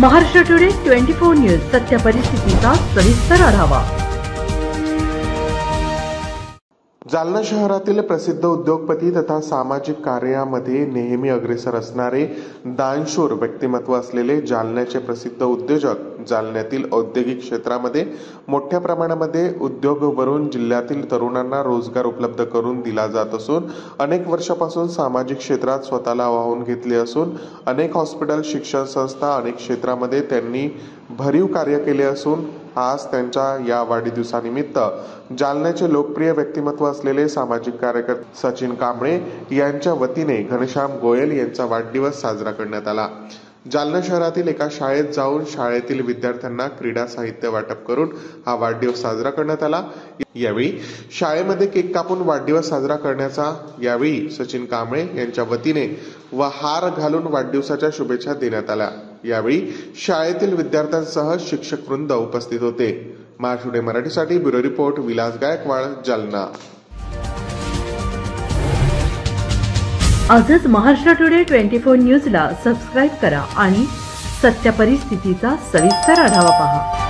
Maharashtra today 24 news सत्य परिस्थितीचा सविस्तर आढावा। जालना शहरातील प्रसिद्ध उद्योगपती तथा सामाजिक कार्यामध्ये नेहमी अग्रेसर असणारे दानशूर व्यक्तिमत्व असलेले जालन्याचे प्रसिद्ध उद्योजक जालन्यातील औद्योगिक क्षेत्रामध्ये मोठ्या प्रमाणामध्ये उद्योग उभारून जिल्ह्यातील तरुणांना रोजगार उपलब्ध करून दिला जात असून अनेक वर्षापासून सामाजिक क्षेत्रात स्वतःला वाहून घेतले असून अनेक हॉस्पिटल, शिक्षण संस्था, अनेक क्षेत्रामध्ये त्यांनी भरीव कार्य केले असून आज त्यांच्या या वाढदिवसानिमित्त जालन्याचे लोकप्रिय व्यक्तिमत्व असलेले सामाजिक कार्यकर्ते सचिन कांबळे यांच्या वतीने घनश्याम गोयल यांचा वाढदिवस साजरा करण्यात आला। जालना शहरातील एका शाळेत जाऊन शाळेतील विद्यार्थ्यांना क्रीडा साहित्य वाटप करून हा वाढदिवस साजरा करण्यात आला। यावेळी शाळेमध्ये केक कापून वाढदिवस साजरा करण्याचा यावेळी सचिन कांबळे यांच्या वतीने व हार घालून वाढदिवसाच्या शुभेच्छा देण्यात आल्या। यावेळी शाळेतील विद्यार्थ्यांसह शिक्षक वृंद उपस्थित होते। महाराष्ट्र टुडे मराठीसाठी ब्युरो रिपोर्ट विलास गायकवाड, जालना। आजच महाराष्ट्र टुडे 24 न्यूजला सबस्क्राइब करा आणि सत्य परिस्थितीचा सविस्तर आढावा पहा।